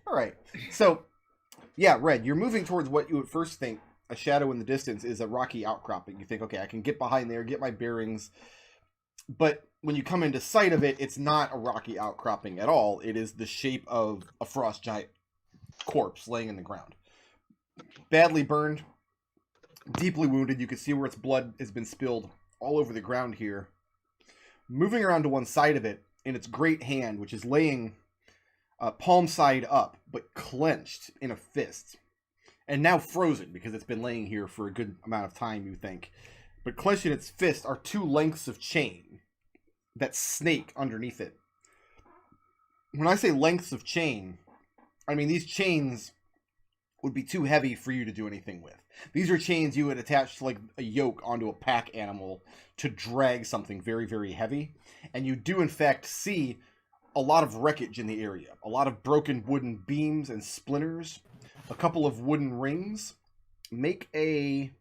All right. So, yeah, Red, you're moving towards what you would first think a shadow in the distance is a rocky outcropping. You think, okay, I can get behind there, get my bearings. But when you come into sight of it, it's not a rocky outcropping at all. It is the shape of a frost giant corpse laying in the ground. Badly burned, deeply wounded. You can see where its blood has been spilled all over the ground here. Moving around to one side of it, in its great hand, which is laying palm side up, but clenched in a fist. And now frozen, because it's been laying here for a good amount of time, you think. But clenched in its fist are two lengths of chain that snake underneath it. When I say lengths of chain, I mean these chains would be too heavy for you to do anything with. These are chains you would attach to like a yoke onto a pack animal to drag something very, very heavy. And you do in fact see a lot of wreckage in the area. A lot of broken wooden beams and splinters. A couple of wooden rings. Make a...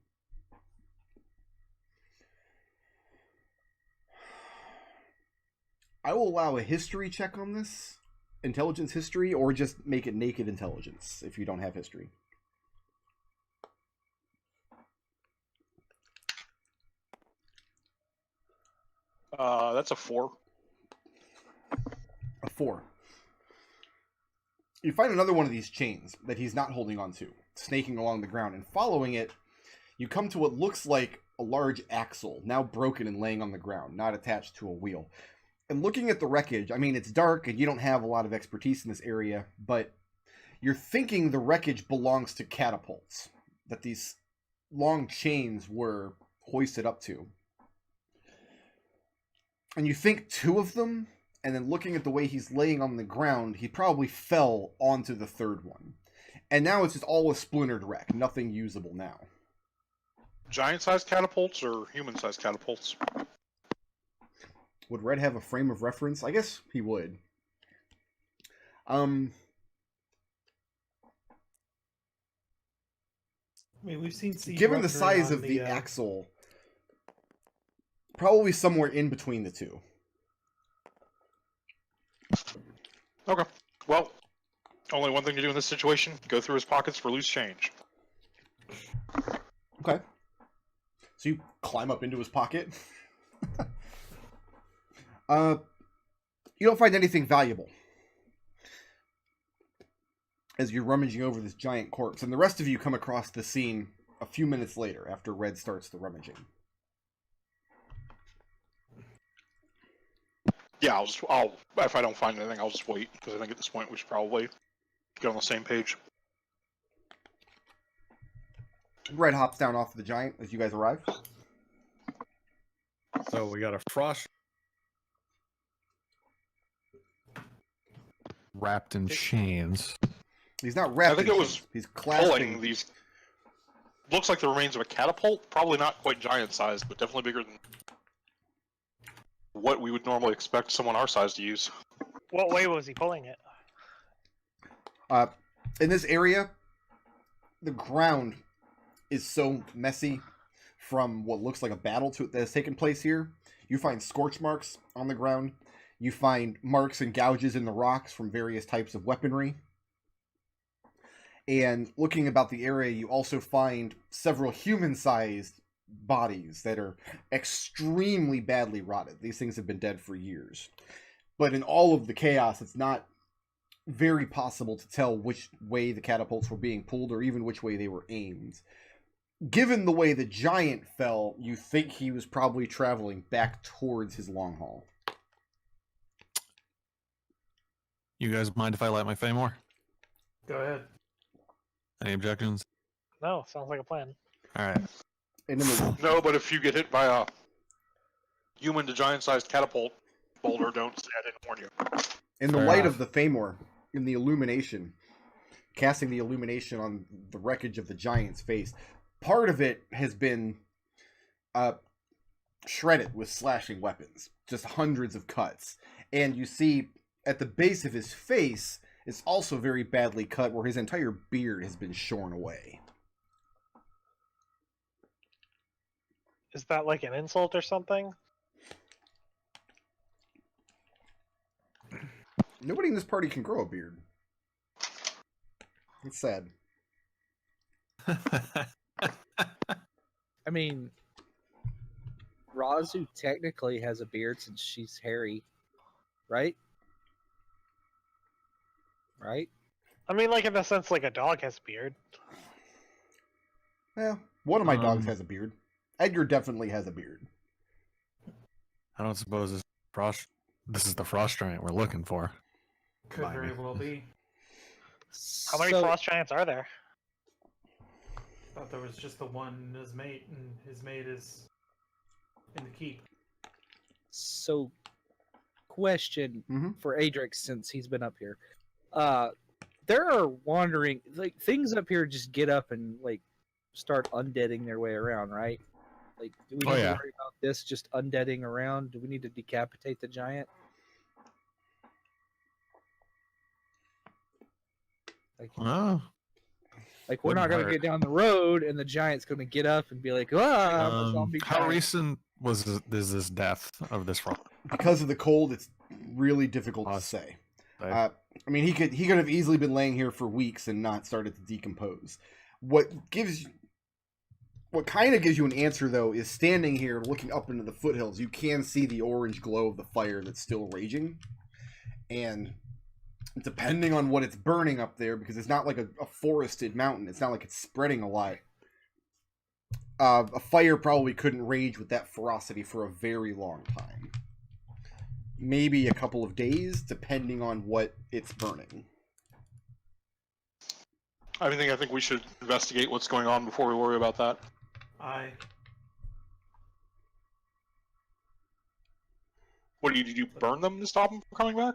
I will allow a history check on this. Intelligence history, or just make it naked intelligence if you don't have history. That's a 4. A 4. You find another one of these chains that he's not holding on to, snaking along the ground, and following it, you come to what looks like a large axle, now broken and laying on the ground, not attached to a wheel. And looking at the wreckage, I mean, it's dark and you don't have a lot of expertise in this area, but you're thinking the wreckage belongs to catapults that these long chains were hoisted up to. And you think 2 of them, and then looking at the way he's laying on the ground, he probably fell onto the 3rd one. And now it's just all a splintered wreck, nothing usable now. Giant-sized catapults or human-sized catapults? Would Red have a frame of reference? I guess he would. I mean, we've seen Siege given the Rupture size on of the axle, probably somewhere in between the 2. Okay. Well, only one thing to do in this situation, go through his pockets for loose change. Okay. So you climb up into his pocket. You don't find anything valuable as you're rummaging over this giant corpse, and the rest of you come across the scene a few minutes later after Red starts the rummaging. Yeah, I'll if I don't find anything, I'll just wait, because I think at this point we should probably get on the same page. Red hops down off the giant as you guys arrive. So we got a frost wrapped in chains. He's not wrapped. I think it was he's clasping pulling these. Looks like the remains of a catapult. Probably not quite giant-sized, but definitely bigger than what we would normally expect someone our size to use. What way was he pulling it? In this area, the ground is so messy from what looks like a battle that has taken place here. You find scorch marks on the ground. You find marks and gouges in the rocks from various types of weaponry. And looking about the area, you also find several human-sized bodies that are extremely badly rotted. These things have been dead for years. But in all of the chaos, it's not very possible to tell which way the catapults were being pulled or even which way they were aimed. Given the way the giant fell, you think he was probably traveling back towards his long haul. You guys mind if I light my Faymore? Go ahead. Any objections? No, sounds like a plan. All right. And in the... No, but if you get hit by a human to giant-sized catapult boulder, don't say I didn't warn you. In the Fair light enough. of the Faymore, in the illumination, casting the illumination on the wreckage of the giant's face, part of it has been shredded with slashing weapons. Just hundreds of cuts. And you see, at the base of his face, it's also very badly cut, where his entire beard has been shorn away. Is that like an insult or something? Nobody in this party can grow a beard. It's sad. I mean, Raazu technically has a beard since she's hairy, right? Right? I mean, like in a sense, like a dog has a beard. Yeah, one of my dogs Um, has a beard. Edgar definitely has a beard. I don't suppose this is the frost giant we're looking for. Could Blimey. very well be. How many frost giants are there? Thought there was just the one and his mate, and his mate is in the keep. So, question Mhm. for Adrex since he's been up here. There are wandering like things up here. Just get up and like start undeading their way around, right? Like, do we Oh, need yeah. to worry about this just undeading around? Do we need to decapitate the giant? Oh, Like we're Wouldn't not going to hurt. get down the road, and the giant's going to get up and be like, "Ah, I'm a zombie how giant." recent is this death of this frost? Because of the cold, it's really difficult to say. I mean, he could have easily been laying here for weeks and not started to decompose. What kind of gives you an answer though is standing here looking up into the foothills. You can see the orange glow of the fire that's still raging, and depending on what it's burning up there, because it's not like a forested mountain, it's not like it's spreading a lot. A fire probably couldn't rage with that ferocity for a very long time. Maybe a couple of days, depending on what it's burning. I think we should investigate what's going on before we worry about that. What did you burn them to stop them from coming back?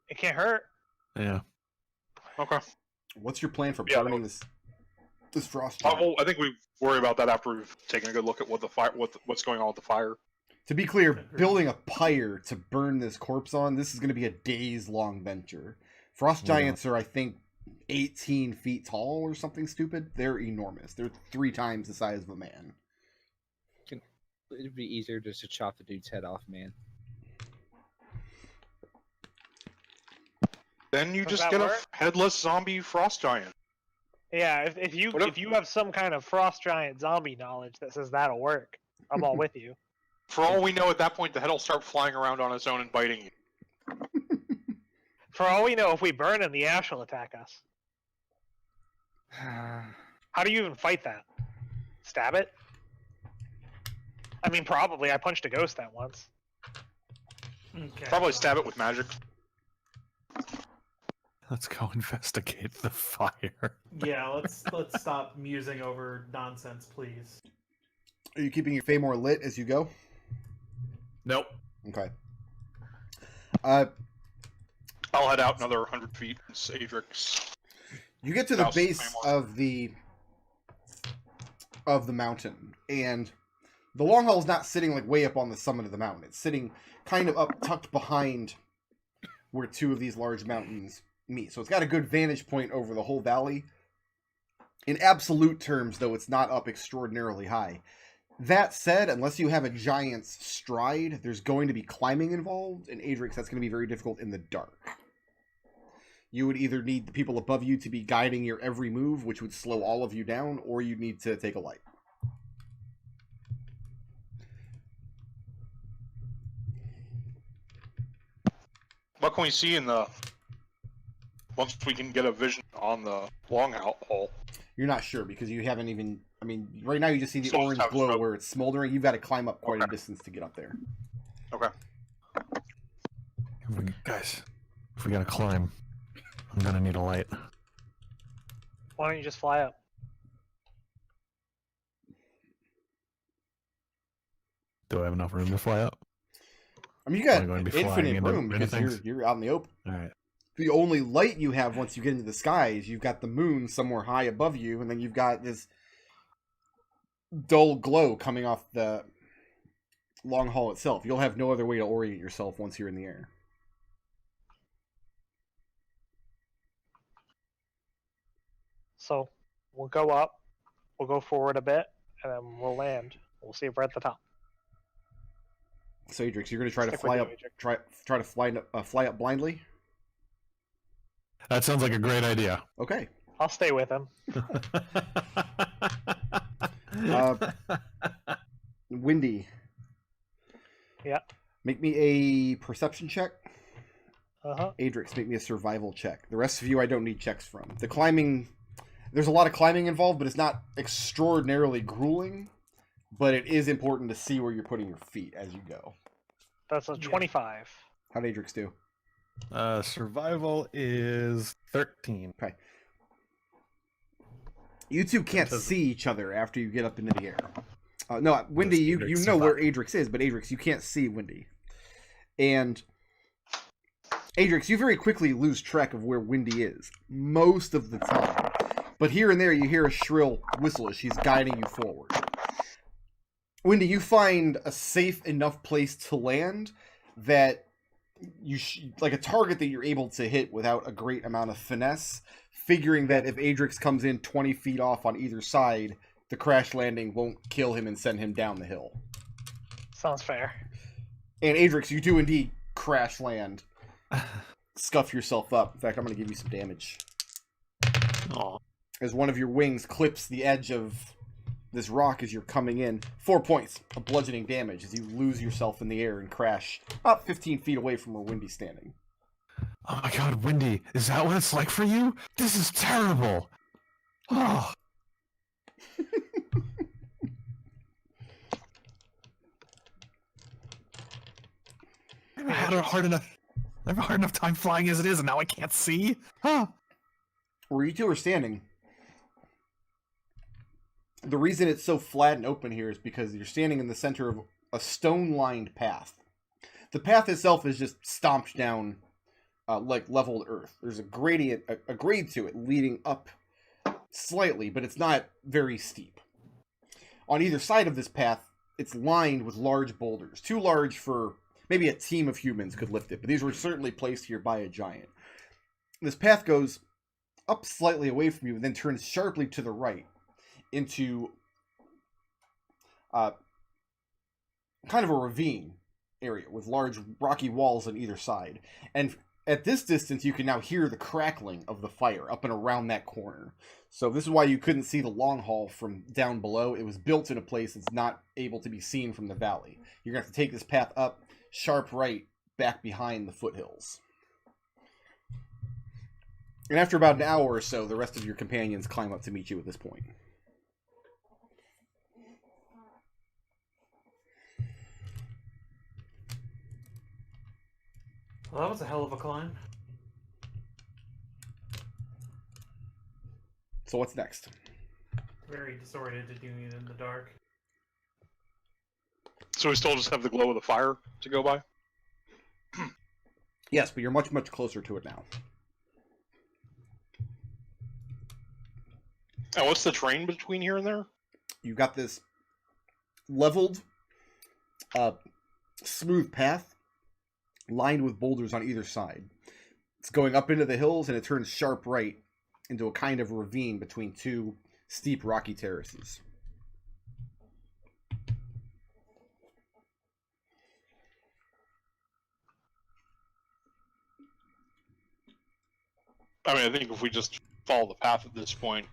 It can't hurt. Yeah. Okay. What's your plan for Yeah, burning this frost giant? Well, I think we worry about that after we've taken a good look at what the fire, what's going on with the fire. To be clear, building a pyre to burn this corpse on, this is going to be a days-long venture. Frost Yeah. giants are, I think, 18 feet tall or something stupid. They're enormous. They're 3 times the size of a man. It'd be easier just to chop the dude's head off, man. Then you Does just that get work? a headless zombie frost giant. Yeah, if you What if- if you have some kind of frost giant zombie knowledge that says that'll work, I'm all with you. For all we know, at that point, the head will start flying around on its own and biting you. For all we know, if we burn him, the ash will attack us. How do you even fight that? Stab it? I mean, probably. I punched a ghost that once. Okay. Probably stab it with magic. Let's go investigate the fire. Yeah, let's stop musing over nonsense, please. Are you keeping your Feymore lit as you go? Nope. Okay. I'll head out another 100 feet. It's Adrex. You get to the House base Feymore. of the mountain, and the long haul is not sitting like way up on the summit of the mountain. It's sitting kind of up, tucked behind where 2 of these large mountains meet. So it's got a good vantage point over the whole valley. In absolute terms, though, it's not up extraordinarily high. That said, unless you have a giant's stride, there's going to be climbing involved, and Adrex, that's going to be very difficult in the dark. You would either need the people above you to be guiding your every move, which would slow all of you down, or you'd need to take a light. What can we see in the... Once we can get a vision on the long haul? You're not sure, because you haven't even... I mean, right now you just see the So orange have glow smoke. where it's smoldering. You've got to climb up quite a Okay. distance to get up there. Okay. Guys, if we gotta climb, I'm gonna need a light. Why don't you just fly up? Do I have enough room to fly up? I mean, you got Am I going to be flying infinite into room because things? you're out in the open. Alright. The only light you have once you get into the sky is you've got the moon somewhere high above you, and then you've got this dull glow coming off the long haul itself. You'll have no other way to orient yourself once you're in the air. So we'll go up, we'll go forward a bit, and then we'll land. We'll see if we're at the top. So, Adrex, you're going to try to Stick with fly you, up, Adrex. try to fly up blindly. That sounds like a great idea. Okay. I'll stay with him. Windy. Yeah. Make me a perception check. Uh-huh. Adrex, make me a survival check. The rest of you I don't need checks from. The climbing, there's a lot of climbing involved, but it's not extraordinarily grueling. But it is important to see where you're putting your feet as you go. That's a 25. How'd Adrex do? Survival is 13. Okay. You two can't see each other after you get up into the air. No, Windy, you know where Adrex is, but Adrex, you can't see Windy. And Adrex, you very quickly lose track of where Windy is most of the time. But here and there you hear a shrill whistle as she's guiding you forward. Windy, you find a safe enough place to land that like a target that you're able to hit without a great amount of finesse, figuring that if Adrex comes in 20 feet off on either side, the crash landing won't kill him and send him down the hill. Sounds fair. And Adrex, you do indeed crash land. Scuff yourself up. In fact, I'm going to give you some damage. Aw. As one of your wings clips the edge of this rock as you're coming in. 4 points of bludgeoning damage as you lose yourself in the air and crash about 15 feet away from where Windy's standing. Oh my god, Windy, is that what it's like for you? This is terrible. Oh. I had a hard enough time flying as it is, and now I can't see. Huh. Where you two are standing, the reason it's so flat and open here is because you're standing in the center of a stone-lined path. The path itself is just stomped down like leveled earth. There's a gradient, a grade to it leading up slightly, but it's not very steep. On either side of this path, it's lined with large boulders. Too large for maybe a team of humans could lift it, but these were certainly placed here by a giant. This path goes up slightly away from you and then turns sharply to the right into kind of a ravine area with large rocky walls on either side. And at this distance, you can now hear the crackling of the fire up and around that corner. So this is why you couldn't see the long haul from down below. It was built in a place that's not able to be seen from the valley. You're going to have to take this path up, sharp right, back behind the foothills. And after about an hour or so, the rest of your companions climb up to meet you at this point. Well, that was a hell of a climb. So what's next? Very disoriented doing it in the dark. So we still just have the glow of the fire to go by? Yes, but you're much, much closer to it now. And what's the terrain between here and there? You've got this leveled, smooth path lined with boulders on either side. It's going up into the hills and it turns sharp right into a kind of ravine between two steep rocky terraces. I mean, I think if we just follow the path at this point,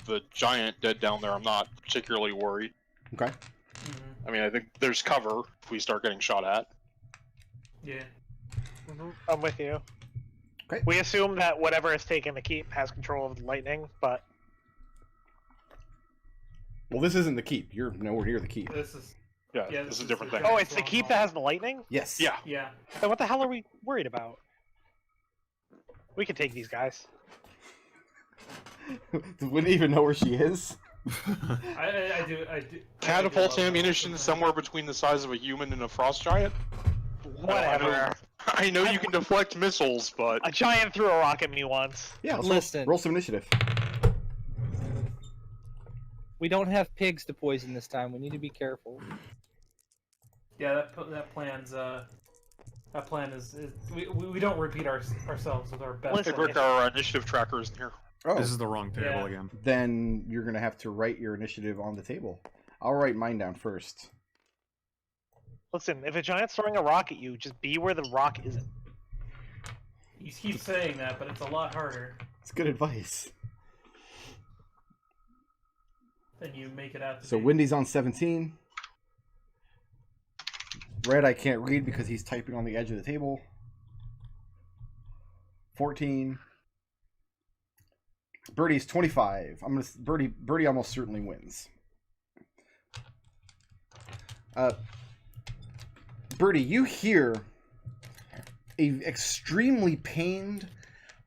the giant dead down there, I'm not particularly worried. Okay. Mm-hmm. I mean, I think there's cover if we start getting shot at. Yeah. I'm with you. Okay. We assume that whatever is taking the keep has control of the lightning, but Well, this isn't the keep. You're nowhere near the keep. This is. Yeah, Yeah, this is a this different is thing. the oh, it's the keep that has the lightning. Yes. Yeah. Yeah. Then what the hell are we worried about? We can take these guys. Wouldn't even know where she is. I do. Catapult ammunition somewhere between the size of a human and a frost giant? Whatever. I know you can deflect missiles, but... A giant threw a rock at me once. Yeah, let's Listen. roll some initiative. We don't have pigs to poison this time. We need to be careful. Yeah, that plan is we don't repeat ourselves with our best. Hey, Brick, our initiative tracker isn't here. Oh, This is the wrong table Yeah. again. then you're going to have to write your initiative on the table. I'll write mine down first. Listen, if a giant's throwing a rock at you, just be where the rock isn't. He keeps saying that, but it's a lot harder It's good advice. than you make it out to So be. Wendy's on 17. Red, I can't read because he's typing on the edge of the table. 14. Birdie's 25. Birdie almost certainly wins. Birdie, you hear a extremely pained,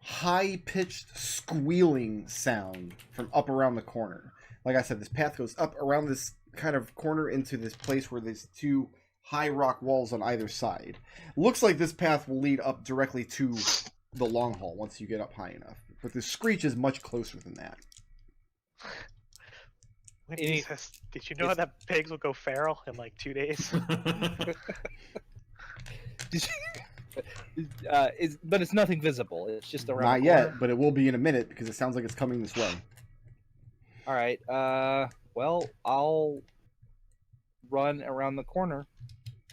high-pitched squealing sound from up around the corner. Like I said, this path goes up around this kind of corner into this place where there's two high rock walls on either side. Looks like this path will lead up directly to the long haul once you get up high enough. But the screech is much closer than that. Wendy says, did you know that pigs will go feral in like 2 days? But it's nothing visible. It's just around. Not the yet, corner. but it will be in a minute because it sounds like it's coming this way. All right. Well, I'll run around the corner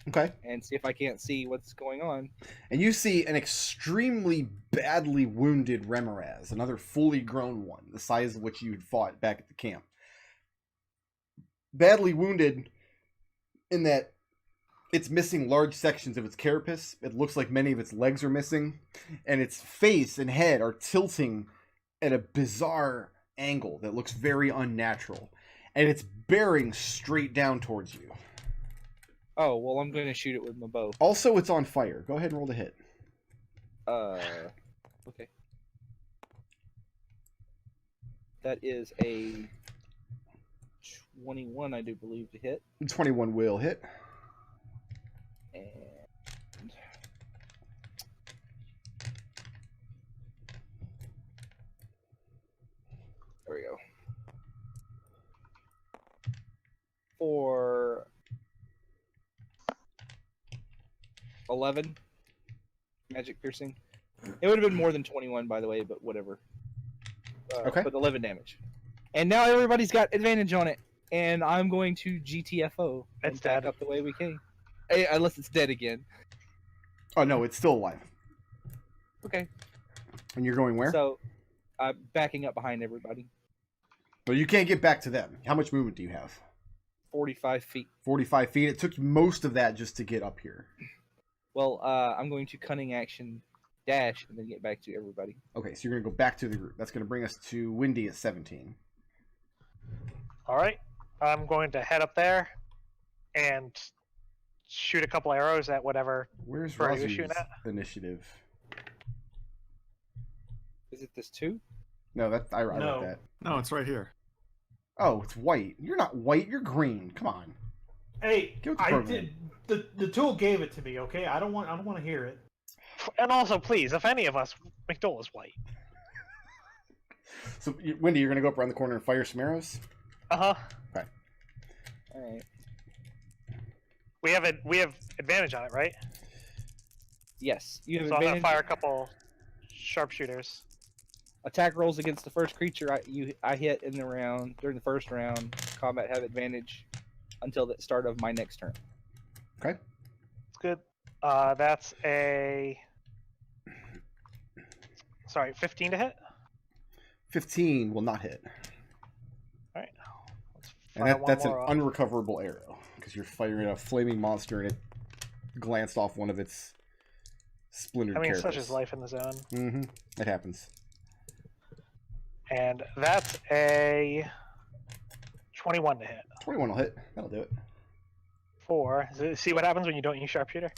Okay. and see if I can't see what's going on. And you see an extremely badly wounded Remoraz, another fully grown one, the size of which you had fought back at the camp. Badly wounded in that it's missing large sections of its carapace. It looks like many of its legs are missing. And its face and head are tilting at a bizarre angle that looks very unnatural. And it's bearing straight down towards you. Oh, well, I'm going to shoot it with my bow. Also, it's on fire. Go ahead and roll the hit. Okay. That is a 21, I do believe, to hit. 21 will hit. And there we go. For 11 magic piercing. It would have been more than 21, by the way, but whatever. Okay. But 11 damage. And now everybody's got advantage on it. And I'm going to GTFO. It's and back dead. up the way we came. Unless it's dead again. Oh, no, it's still alive. Okay. And you're going where? So, backing up behind everybody. But you can't get back to them. How much movement do you have? 45 feet. 45 feet. It took most of that just to get up here. Well, I'm going to cunning action dash and then get back to everybody. Okay, so you're going to go back to the group. That's going to bring us to Windy at 17. All right. I'm going to head up there and shoot a couple arrows at whatever. Where's Birdie was Raazu's shooting at? initiative? Is it this 2? No, I wrote No. that. No, it's right here. Oh, it's white. You're not white. You're green. Come on. Hey, Give it to I Birdman. did. The tool gave it to me. Okay, I don't want to hear it. And also, please, if any of us, McDohl is white. So, Windy, you're going to go up around the corner and fire some arrows? Uh-huh. Alright. We have advantage on it, right? Yes. You have So I'm going to advantage. fire a couple sharpshooters. Attack rolls against the first creature I hit in the round during the first round. Combat have advantage until the start of my next turn. Okay. It's good. That's a... Sorry, 15 to hit? 15 will not hit. Alright. Let's And fire one that's an more off. unrecoverable arrow. Because you're firing at a flaming monster and it glanced off one of its splintered I mean, carapace. such is life in the zone. Mm-hmm. It happens. And that's a 21 to hit. 21 will hit. That'll do it. 4. See what happens when you don't use sharpshooter?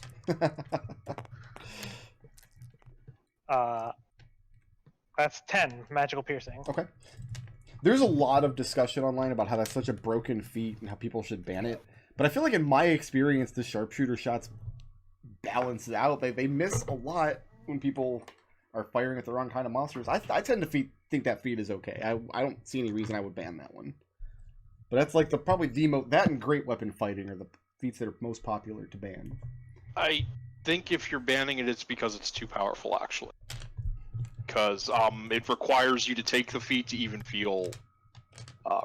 That's 10 magical piercing. Okay. There's a lot of discussion online about how that's such a broken feat and how people should ban it. But I feel like in my experience, the sharpshooter shots balance it out. They miss a lot when people are firing at the wrong kind of monsters. I tend to think that feat is okay. I don't see any reason I would ban that one. But that's like probably that and great weapon fighting are the feats that are most popular to ban. I think if you're banning it, it's because it's too powerful, actually. Because it requires you to take the feat to even feel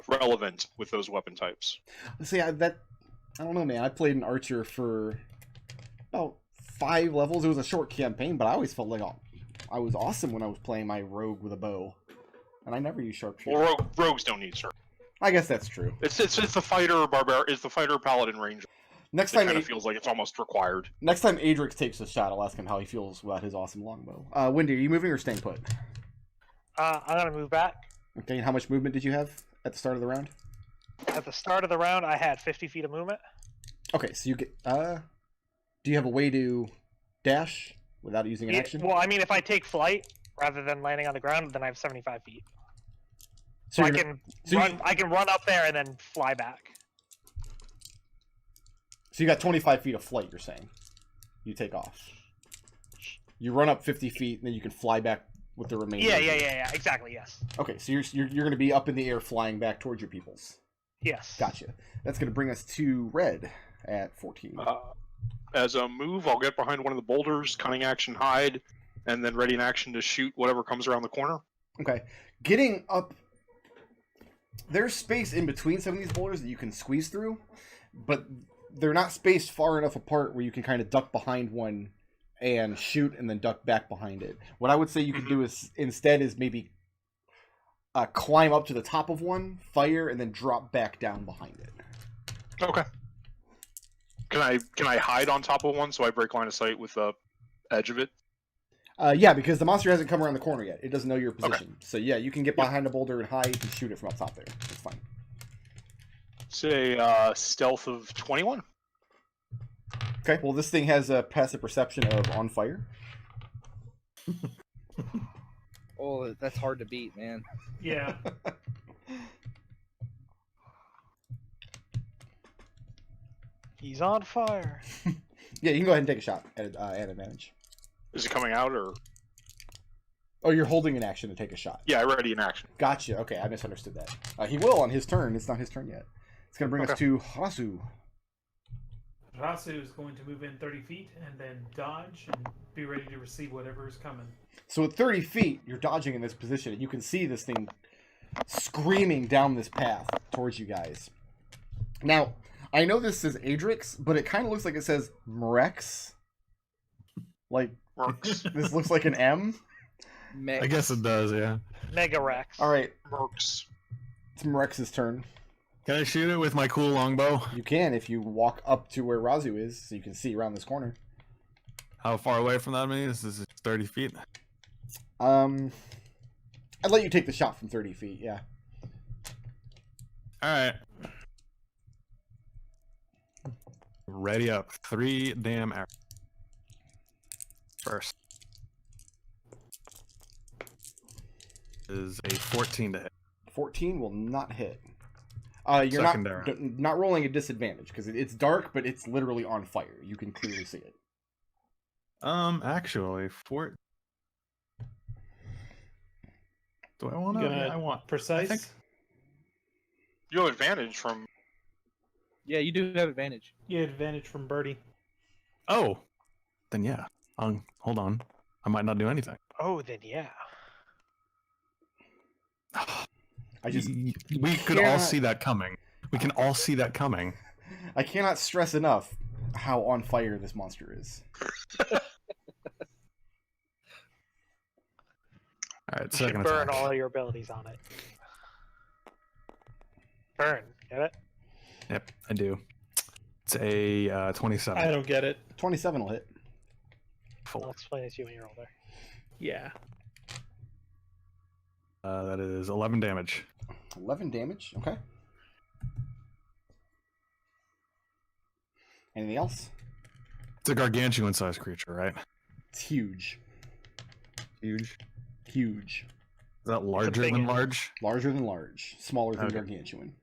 relevant with those weapon types. See, I don't know, man. I played an archer for about 5 levels. It was a short campaign, but I always felt like I was awesome when I was playing my rogue with a bow, and I never use sharpshooter. Well, rogues don't need sharp. I guess that's true. It's the fighter paladin range. Next It time, kind of feels like it's almost required. next time Adrex takes a shot, I'll ask him how he feels about his awesome longbow. Wendy, are you moving or staying put? I'm gonna move back. Okay, and how much movement did you have at the start of the round? At the start of the round, I had 50 feet of movement. Okay, so you get. Do you have a way to dash without using an action? Well, I mean, if I take flight rather than landing on the ground, then I have 75 feet. So So I you're can run. I can run up there and then fly back. So you got 25 feet of flight. You're saying you take off. You run up 50 feet, and then you can fly back with the remainder. Yeah. Exactly. Yes. Okay, so you're going to be up in the air, flying back towards your peoples. Yes. Gotcha. That's going to bring us to Red at 14. As a move, I'll get behind one of the boulders, cunning action hide, and then ready in action to shoot whatever comes around the corner. Okay, getting up. There's space in between some of these boulders that you can squeeze through, but they're not spaced far enough apart where you can kind of duck behind one and shoot and then duck back behind it. What I would say you could do is instead is maybe climb up to the top of one, fire, and then drop back down behind it. Okay. Can I hide on top of one so I break line of sight with the edge of it? Yeah, because the monster hasn't come around the corner yet. It doesn't know your position. So yeah, you can get behind a boulder and hide and shoot it from up top there. It's fine. Say stealth of 21. Okay, well this thing has a passive perception of on fire. Oh, that's hard to beat, man. Yeah. He's on fire. Yeah, you can go ahead and take a shot at advantage. Is it coming out or? Oh, you're holding an action to take a shot. Yeah, ready in action. Gotcha. Okay, I misunderstood that. He will on his turn. It's not his turn yet. It's going to bring us to Raazu. Raazu is going to move in 30 feet and then dodge and be ready to receive whatever is coming. So at 30 feet, you're dodging in this position, and you can see this thing screaming down this path towards you guys. Now, I know this says Adrex, but it kind of looks like it says Mrex. Like, Works. this looks like an M. I guess it does, yeah. Mega Rex. All right, Works. it's Mrex's turn. Can I shoot it with my cool longbow? You can if you walk up to where Raazu is, so you can see around this corner. How far away from that is this? Is 30 feet? I'd let you take the shot from 30 feet, yeah. Alright. Ready up. 3 damn arrows. First. Is a 14 to hit. 14 will not hit. You're Secondary. not rolling a disadvantage, because it's dark, but it's literally on fire. You can clearly see it. Actually, do I want to? Gonna I want. Precise? I think- You have advantage from. Yeah, you do have advantage. You had advantage from Birdie. Oh, then yeah. Hold on. I might not do anything. Oh, then yeah. We could all see that coming. We can all see that coming. I cannot stress enough how on fire this monster is. All right, You should second burn attack. all your abilities on it. Burn. Get it? Yep, I do. It's a 27. I don't get it. 27 will hit. I'll explain it to you when you're older. Yeah. That is 11 damage. 11 damage, okay. Anything else? It's a gargantuan-sized creature, right? It's huge. Huge. Huge. Is that larger big than one. large? Larger than large. Smaller than Okay. gargantuan.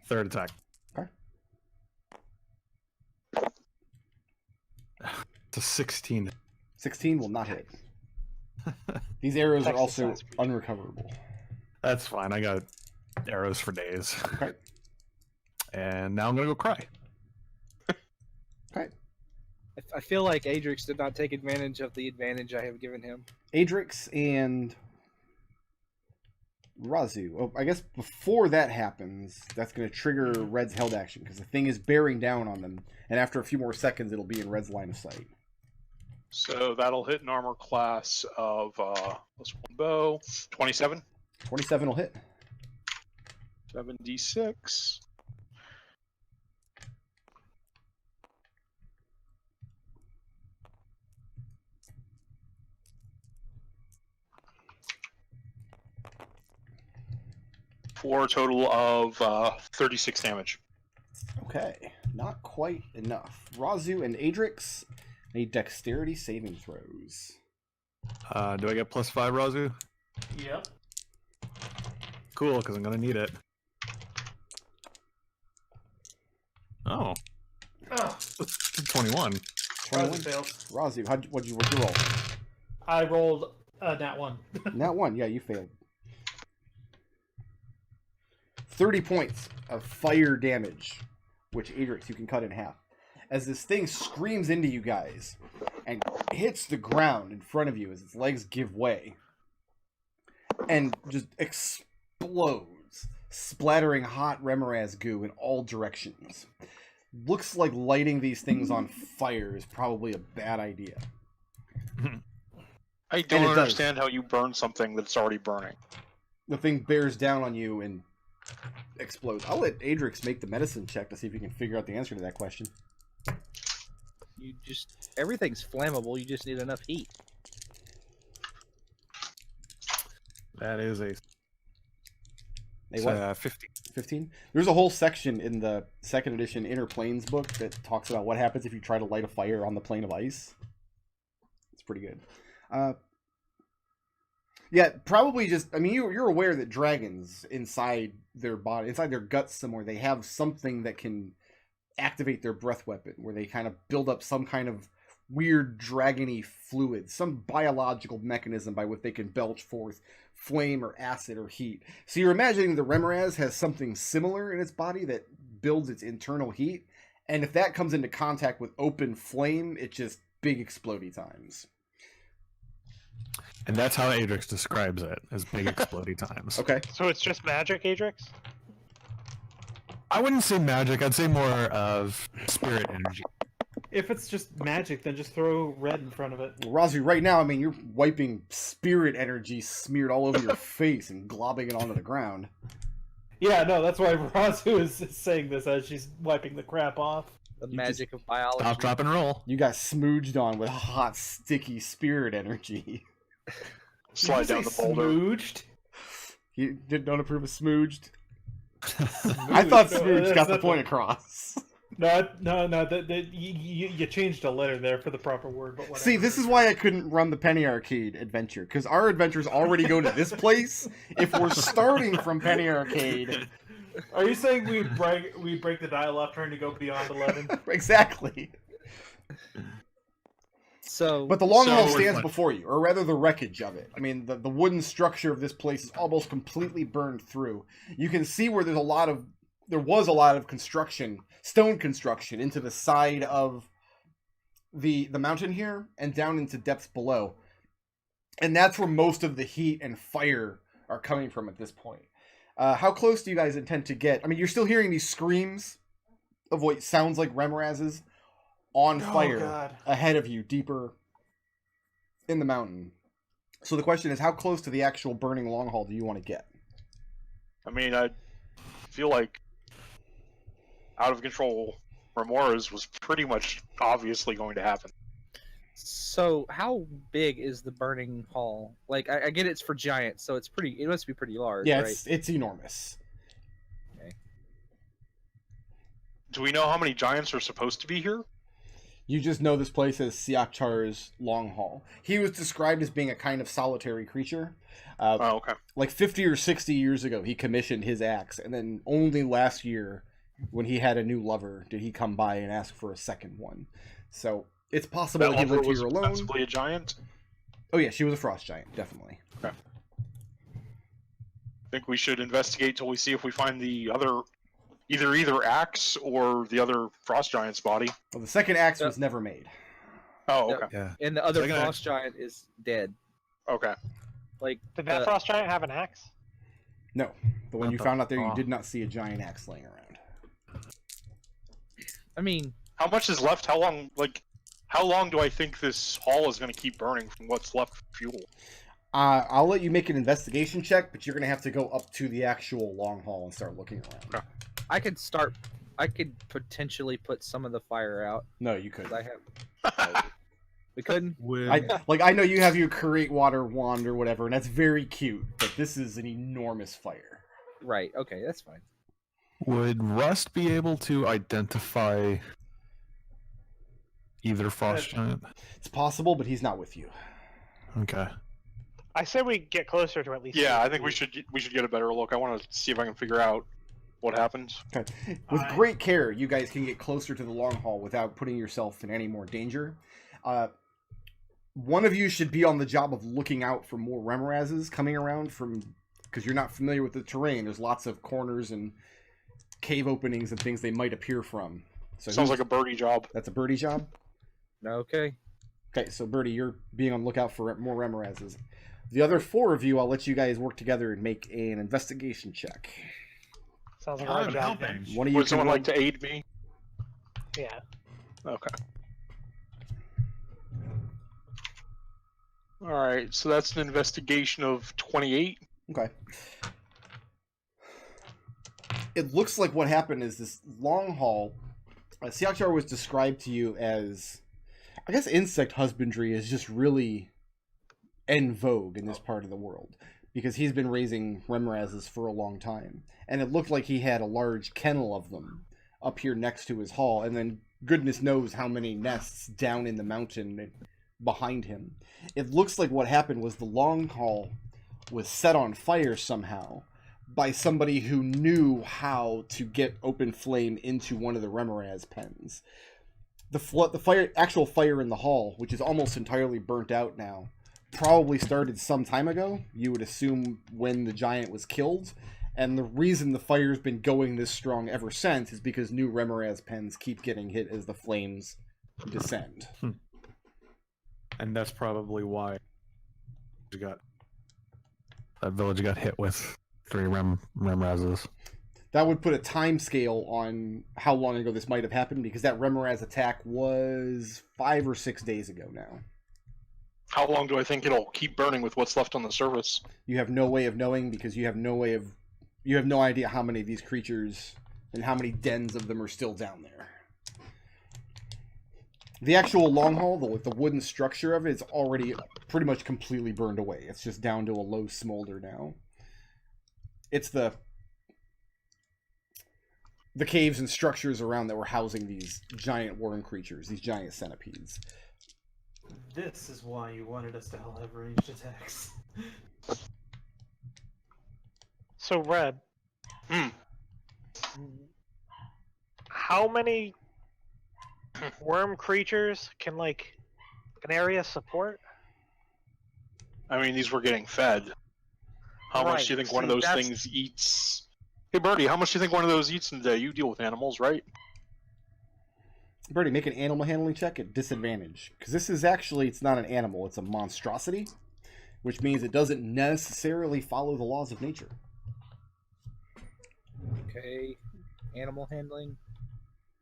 Third attack. Okay. It's a 16. 16 will not hit. These arrows are Texas also size creature. unrecoverable. That's fine. I got arrows for days. Okay. And now I'm gonna go cry. Okay. I feel like Adrex did not take advantage of the advantage I have given him. Adrex and Raazu. Oh, I guess before that happens, that's going to trigger Red's held action because the thing is bearing down on them, and after a few more seconds, it'll be in Red's line of sight. So that'll hit an armor class of plus 1 bow. 27. 27 will hit. 7d6. For a total of 36 damage. Okay, not quite enough. Raazu and Adrex need dexterity saving throws. Do I get +5, Raazu? Yep. Cool, because I'm gonna need it. Oh, Oh, 21. 21. failed. Raazu, what'd you roll? I rolled nat 1. Nat 1, yeah, you failed. 30 points of fire damage, which Adrex you can cut in half. As this thing screams into you guys and hits the ground in front of you as its legs give way and just explodes, splattering hot Remoraz goo in all directions. Looks like lighting these things on fire is probably a bad idea. I don't understand how you burn something that's already burning. The thing bears down on you and explodes. I'll let Adrex make the medicine check to see if you can figure out the answer to that question. Everything's flammable. You just need enough heat. That is a Hey, what? 15. 15? There's a whole section in the 2nd edition Inner Planes book that talks about what happens if you try to light a fire on the plane of ice. It's pretty good. Yeah, probably just, I mean, you're aware that dragons inside their body, inside their guts somewhere, they have something that can activate their breath weapon, where they kind of build up some kind of weird dragony fluid, some biological mechanism by which they can belch forth flame or acid or heat. So you're imagining the Remoraz has something similar in its body that builds its internal heat, and if that comes into contact with open flame, it's just big explodey times. And that's how Adrex describes it, as big explodey times. Okay. So it's just magic, Adrex? I wouldn't say magic, I'd say more of spirit energy. If it's just magic, then just throw red in front of it. Well, Raazu, right now, I mean, you're wiping spirit energy smeared all over your face and globbing it onto the ground. Yeah, no, that's why Raazu is saying this as she's wiping the crap off. The magic of biology. Stop, drop, and roll. You got smooched on with hot, sticky spirit energy. Slide down the boulder. Smooched? You don't approve of smooched? I thought No, smooched that's got the not point across. No. You changed a letter there for the proper word, but whatever. See, this is why I couldn't run the Penny Arcade adventure, because our adventures already go to this place. If we're starting from Penny Arcade... Are you saying we break the dial left turn to go beyond 11? Exactly. So, But the long So- hall stands before you, or rather the wreckage of it. I mean, the wooden structure of this place is almost completely burned through. You can see where there was a lot of construction, stone construction, into the side of the mountain here and down into depths below. And that's where most of the heat and fire are coming from at this point. How close do you guys intend to get? I mean, you're still hearing these screams of what sounds like Remorazes on fire God. ahead of you, deeper in the mountain. So the question is, how close to the actual burning long haul do you want to get? I mean, I feel like out of control Remoras was pretty much obviously going to happen. So how big is the burning hall? Like, I get it's for giants, so it must be pretty large, Yeah, right? it's enormous. Do we know how many giants are supposed to be here? You just know this place as Siakchar's Long Hall. He was described as being a kind of solitary creature. Oh, okay. Like 50 or 60 years ago, he commissioned his axe, and then only last year, when he had a new lover, did he come by and ask for a second one. So it's possible that he lived here alone. Possibly a giant. Oh yeah, she was a frost giant, definitely. Okay. I think we should investigate till we see if we find the other, either axe or the other frost giant's body. Well, the second axe was never made. Oh, No. okay. Yeah. And the other Second frost giant is dead. Okay. Like, Did that frost giant have an axe? No, but when Not you the- found out there, you oh. did not see a giant axe laying around. I mean, How much is left? How long? Like, How long do I think this hall is going to keep burning from what's left of fuel? I'll let you make an investigation check, but you're gonna have to go up to the actual long hall and start looking around. Okay. I could potentially put some of the fire out. No, you couldn't. 'Cause I have. We couldn't. I know you have your create water wand or whatever, and that's very cute, but this is an enormous fire. Right. Okay, that's fine. Would Rust be able to identify either frost giant? It's possible, but he's not with you. Okay. I say we get closer to at least. Yeah, I think we should get a better look. I want to see if I can figure out what happens. Okay. With great care, you guys can get closer to the long hall without putting yourself in any more danger. One of you should be on the job of looking out for more Remorazes coming around because you're not familiar with the terrain. There's lots of corners and cave openings and things they might appear from. So Sounds like a Birdie job. That's a Birdie job? Okay. Okay, so Birdie, you're being on lookout for more Remorazes. The other 4 of you, I'll let you guys work together and make an investigation check. Sounds like I'm our job. helping. One of you Would can someone roll- like to aid me? Yeah. Okay. Alright, so that's an investigation of 28. Okay. It looks like what happened is this long haul. Siakchar was described to you as, I guess, insect husbandry is just really en vogue in this part of the world because he's been raising Remorazes for a long time, and it looked like he had a large kennel of them up here next to his hall, and then goodness knows how many nests down in the mountain behind him. It looks like what happened was the long hall was set on fire somehow by somebody who knew how to get open flame into one of the Remoraz pens. The actual fire in the hall, which is almost entirely burnt out now, probably started some time ago. You would assume when the giant was killed, and the reason the fire's been going this strong ever since is because new Remoraz pens keep getting hit as the flames descend. And that's probably why that village got hit with 3 Remorazes. That would put a time scale on how long ago this might have happened, because that Remoraz attack was 5 or 6 days ago now. How long do I think it'll keep burning with what's left on the surface? You have no way of knowing because you have no idea how many of these creatures and how many dens of them are still down there. The actual long haul, the wooden structure of it, is already pretty much completely burned away. It's just down to a low smolder now. It's the caves and structures around that were housing these giant worm creatures, these giant centipedes. This is why you wanted us to all have ranged attacks. So, Red. How many worm creatures can, like, an area support? I mean, these were getting fed. How much do you think one of those things eats? Hey, Birdie, how much do you think one of those eats in a day? You deal with animals, right? Birdie, make an animal handling check at disadvantage. Because this is actually, it's not an animal, it's a monstrosity. Which means it doesn't necessarily follow the laws of nature. Okay. Animal handling.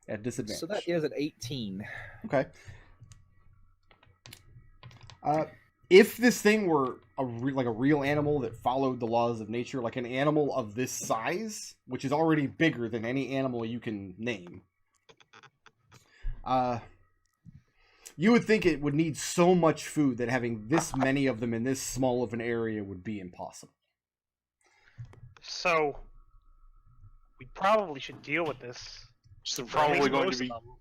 At disadvantage. So that is an 18. Okay. If this thing were like a real animal that followed the laws of nature, like an animal of this size, which is already bigger than any animal you can name, you would think it would need so much food that having this many of them in this small of an area would be impossible. So, we probably should deal with this. So they're probably going to be. Most of them.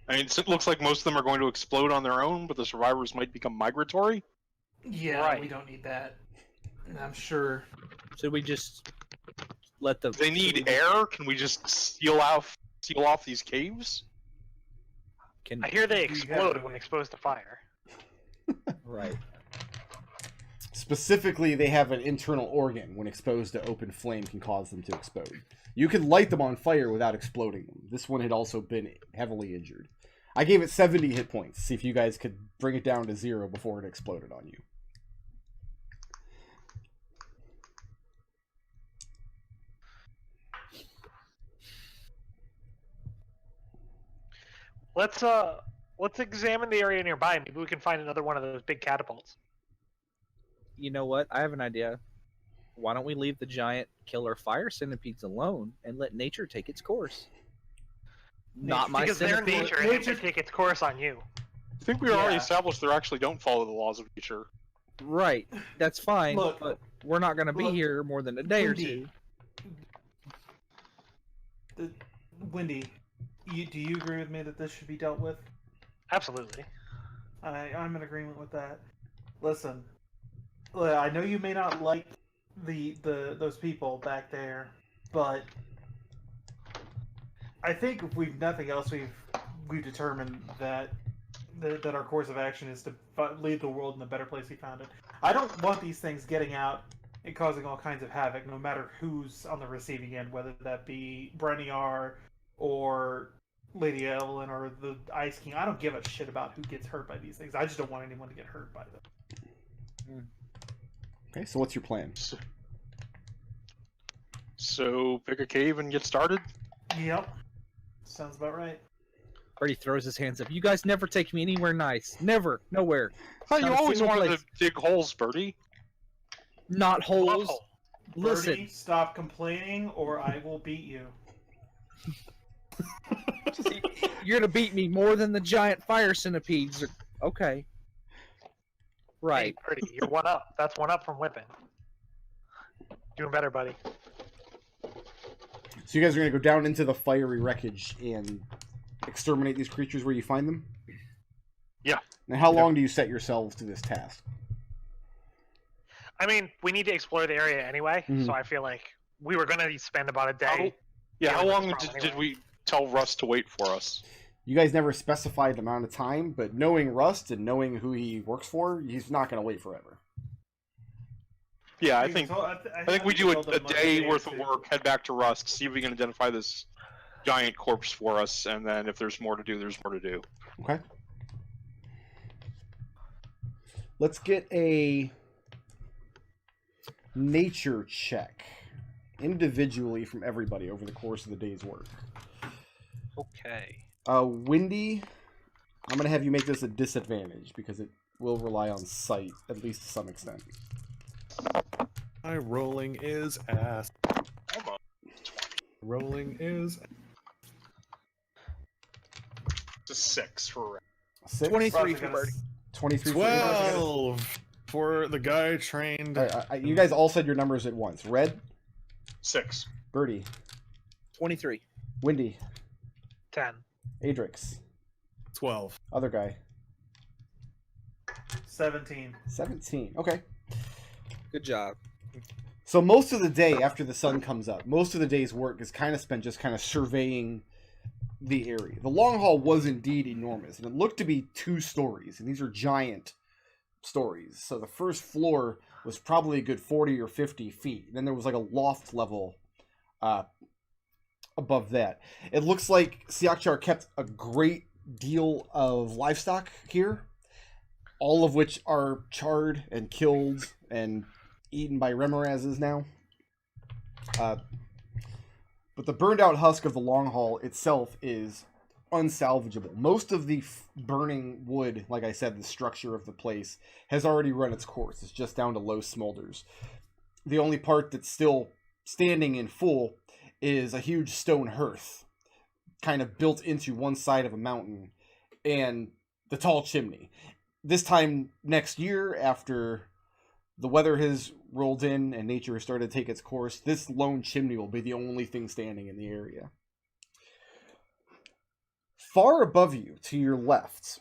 I mean, it looks like most of them are going to explode on their own, but the survivors might become migratory. Yeah, Right. we don't need that. I'm sure. Should we just let the... If they need air, can we just seal off these caves? I hear they You explode have- when exposed to fire. Right. Specifically, they have an internal organ when exposed to open flame can cause them to explode. You can light them on fire without exploding them. This one had also been heavily injured. I gave it 70 hit points. See if you guys could bring it down to 0 before it exploded on you. Let's let's examine the area nearby. Maybe we can find another one of those big catapults. You know what? I have an idea. Why don't we leave the giant killer fire centipedes alone and let nature take its course? Not my Because they're centipede. nature, and it should take its course on you. I think we already established they actually don't follow the laws of nature. Right. That's fine. Look, but we're not going to be here more than a day or two. Wendy, do you agree with me that this should be dealt with? Absolutely. I'm in agreement with that. Listen, I know you may not like those people back there, but I think if we've nothing else, we've determined that our course of action is to lead the world in the better place we found it. I don't want these things getting out and causing all kinds of havoc, no matter who's on the receiving end, whether that be Breniar or Lady Evelyn or the Ice King. I don't give a shit about who gets hurt by these things. I just don't want anyone to get hurt by them. Okay, so what's your plan? So pick a cave and get started? Yep. Sounds about right. Birdie throws his hands up. You guys never take me anywhere nice. Never. Nowhere. Oh, Not you a always single wanted place. to dig holes, Birdie. Not holes. Love hole. Listen. Birdie, stop complaining or I will beat you. You're going to beat me more than the giant fire centipedes. Okay. Right. Hey, Birdie, you're one up. That's one up from whipping. Doing better, buddy. So you guys are going to go down into the fiery wreckage and exterminate these creatures where you find them? Yeah. Now, how long do you set yourselves to this task? I mean, we need to explore the area anyway, Mhm. so I feel like we were going to spend about a day. How this long problem did anyway. we tell Russ to wait for us? You guys never specified an amount of time, but knowing Rust and knowing who he works for, he's not going to wait forever. Yeah, I think we do a day worth of too. work, head back to Rust, see if we can identify this giant corpse for us, and then if there's more to do, there's more to do. Okay. Let's get a nature check individually from everybody over the course of the day's work. Okay. Windy, I'm going to have you make this a disadvantage because it will rely on sight, at least to some extent. My rolling is ass. Almost. Rolling is It's a 6 for 6? 23 Russ, for I Birdie. 23 for 12 for the guy trained. you guys all said your numbers at once. Red, 6. Birdie, 23. Windy, 10. Adrex, 12. other guy, 17. 17. Okay. Good job. So most of the day after the sun comes up, most of the day's work is kind of spent just kind of surveying the area. The long hall was indeed enormous, and it looked to be 2 stories, and these are giant stories. So the first floor was probably a good 40 or 50 feet. Then there was like a loft level above that. It looks like Siakchar kept a great deal of livestock here, all of which are charred and killed and eaten by remorazes now. But the burned out husk of the long haul itself is unsalvageable. Most of the burning wood, like I said, the structure of the place, has already run its course. It's just down to low smolders. The only part that's still standing in full is a huge stone hearth, kind of built into one side of a mountain, and the tall chimney. This time next year, after the weather has rolled in and nature has started to take its course, this lone chimney will be the only thing standing in the area. Far above you, to your left,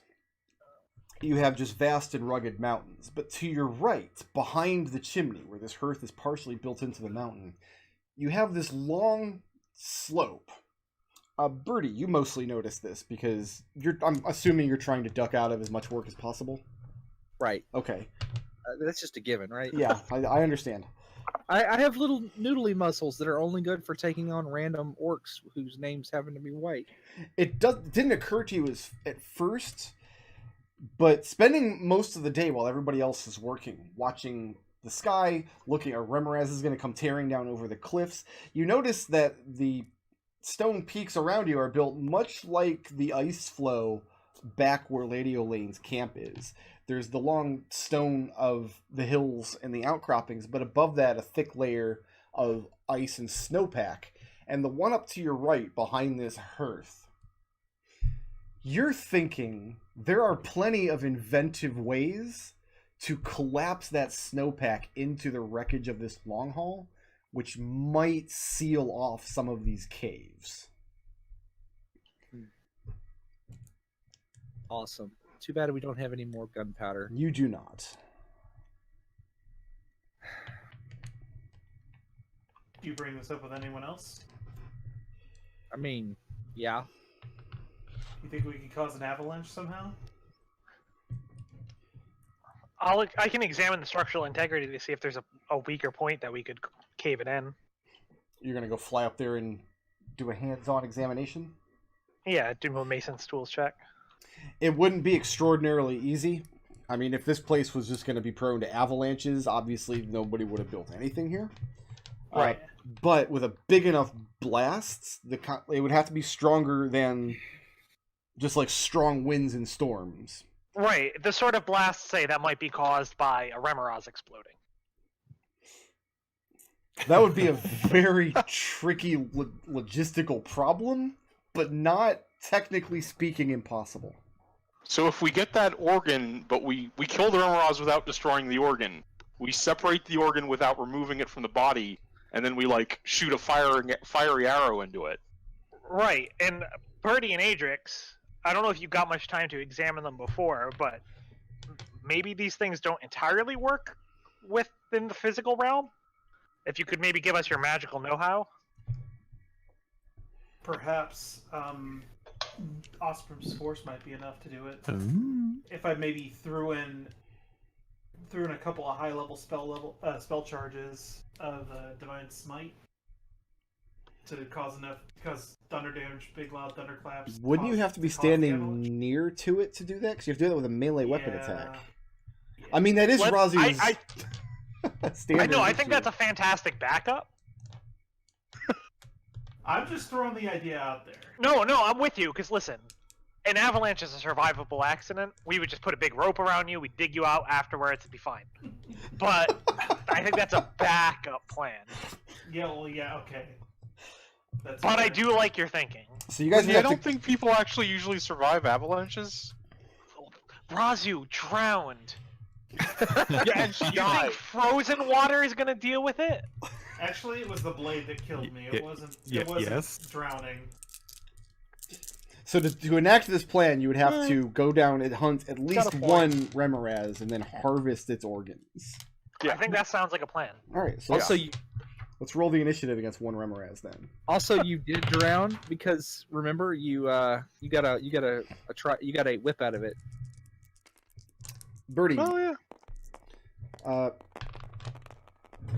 you have just vast and rugged mountains. But to your right, behind the chimney, where this hearth is partially built into the mountain, you have this long slope. Birdie, you mostly notice this because I'm assuming you're trying to duck out of as much work as possible. Right. Okay. That's just a given, right? Yeah, I understand. I have little noodly muscles that are only good for taking on random orcs whose names happen to be white. It didn't occur to you at first, but spending most of the day while everybody else is working, watching the sky, looking at Remoraz is going to come tearing down over the cliffs, you notice that the stone peaks around you are built much like the ice flow back where Lady Olane's camp is. There's the long stone of the hills and the outcroppings, but above that, a thick layer of ice and snowpack. And the one up to your right, behind this hearth, you're thinking there are plenty of inventive ways to collapse that snowpack into the wreckage of this long haul, which might seal off some of these caves. Awesome. Too bad we don't have any more gunpowder. You do not. Do you bring this up with anyone else? I mean, yeah. You think we could cause an avalanche somehow? I can examine the structural integrity to see if there's a weaker point that we could cave it in. You're going to go fly up there and do a hands-on examination? Yeah, do a Mason's tools check. It wouldn't be extraordinarily easy. I mean, if this place was just going to be prone to avalanches, obviously nobody would have built anything here. Right. But with a big enough blast, it would have to be stronger than just like strong winds and storms. Right. The sort of blasts, say, that might be caused by a Remoraz exploding. That would be a very tricky logistical problem, but not, technically speaking, impossible. So if we get that organ, but we kill the Remoraz without destroying the organ, we separate the organ without removing it from the body, and then we like shoot a fiery arrow into it. Right. And Birdie and Adrex, I don't know if you got much time to examine them before, but maybe these things don't entirely work within the physical realm? If you could maybe give us your magical know-how? Perhaps Osprum's Force might be enough to do it. If I maybe threw in a couple of high-level spell charges of Divine Smite to cause thunder damage, big loud thunderclaps. Wouldn't you have to be standing near to it to do that? Because you have to do that with a melee weapon attack. Yeah. I mean, that is Raazu's standard. I know, I think that's a fantastic backup. I'm just throwing the idea out there. No, I'm with you, because listen, an avalanche is a survivable accident. We would just put a big rope around you, we'd dig you out afterwards, it'd be fine. But I think that's a backup plan. Yeah, well, yeah, okay. That's But fair. I do like your thinking. So you guys I don't think people actually usually survive avalanches. Raazu drowned. Yeah, and she You died. think frozen water is going to deal with it? Actually, it was the blade that killed me. It wasn't. yeah, It wasn't yes. drowning. So to enact this plan, you would have to go down and hunt at least a point. one Remoraz and then harvest its organs. I think that sounds like a plan. All right, so Also, let's roll the initiative against one Remoraz then. you did drown because remember you got a whip out of it. Birdie. Oh yeah.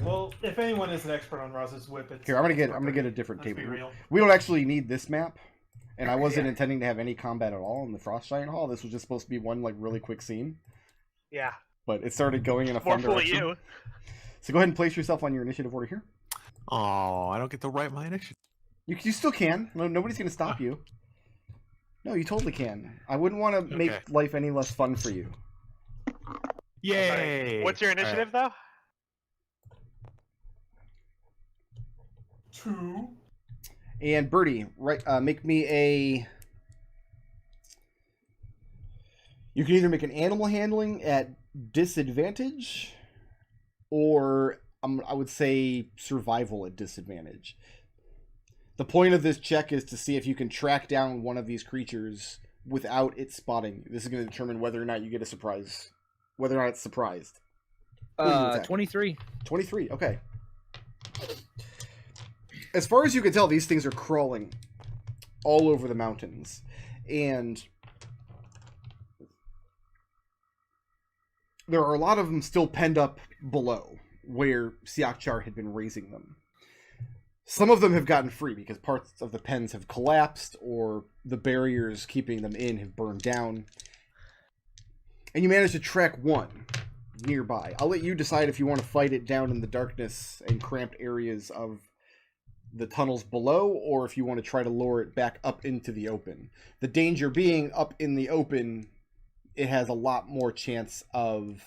Well, if anyone is an expert on Raazu's whip, it's Here, I'm gonna get a different Let's be table. real. We don't actually need this map, and I wasn't Yeah. intending to have any combat at all in the Frost Giant Hall. This was just supposed to be one like really quick scene, Yeah. but it started going in a More fun fool direction. you. So go ahead and place yourself on your initiative order here. Oh, I don't get to write my initiative. You still can. No, nobody's gonna stop you. No, you totally can. I wouldn't want to make Okay. life any less fun for you. Yay! What's your initiative, though? 2. And Birdie, right? Make me a. You can either make an animal handling at disadvantage, or I would say survival at disadvantage. The point of this check is to see if you can track down one of these creatures without it spotting you. This is going to determine whether or not you get a surprise, whether or not it's surprised. What do you attack? 23. 23, okay. As far as you can tell, these things are crawling all over the mountains. And there are a lot of them still penned up below, where Siakchar had been raising them. Some of them have gotten free because parts of the pens have collapsed, or the barriers keeping them in have burned down. And you manage to track one nearby. I'll let you decide if you want to fight it down in the darkness and cramped areas of the tunnels below, or if you want to try to lure it back up into the open. The danger being up in the open, it has a lot more chance of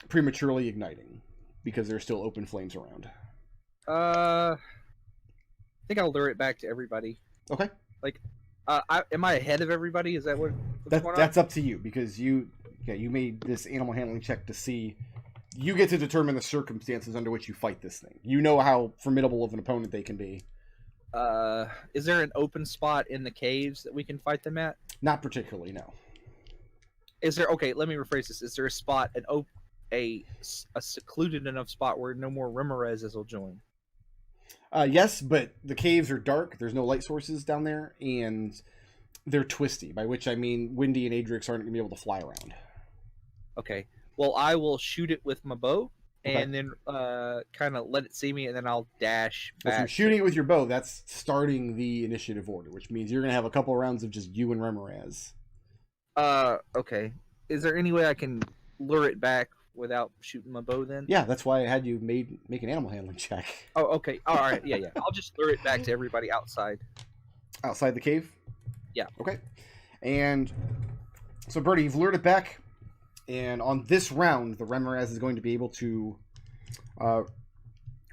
prematurely igniting because there's still open flames around. I think I'll lure it back to everybody. Okay. Am I ahead of everybody? Is that what's going on? That's up to you because you made this animal handling check to see. You get to determine the circumstances under which you fight this thing. You know how formidable of an opponent they can be. Is there an open spot in the caves that we can fight them at? Not particularly, no. Is there? Okay, let me rephrase this. Is there a spot, a secluded enough spot where no more Remorazes will join? Yes, but the caves are dark. There's no light sources down there, and they're twisty. By which I mean, Windy and Adrex aren't going to be able to fly around. Okay. Well, I will shoot it with my bow, Okay. and then kind of let it see me, and then I'll dash If back. you're shooting it with your bow, that's starting the initiative order, which means you're going to have a couple rounds of just you and Remoraz. Okay. Is there any way I can lure it back without shooting my bow then? Yeah, that's why I had you make an animal handling check. Oh, okay. All right. Yeah. I'll just lure it back to everybody outside. Outside the cave? Yeah. Okay. And so, Birdie, you've lured it back. And on this round, the Remoraz is going to be able to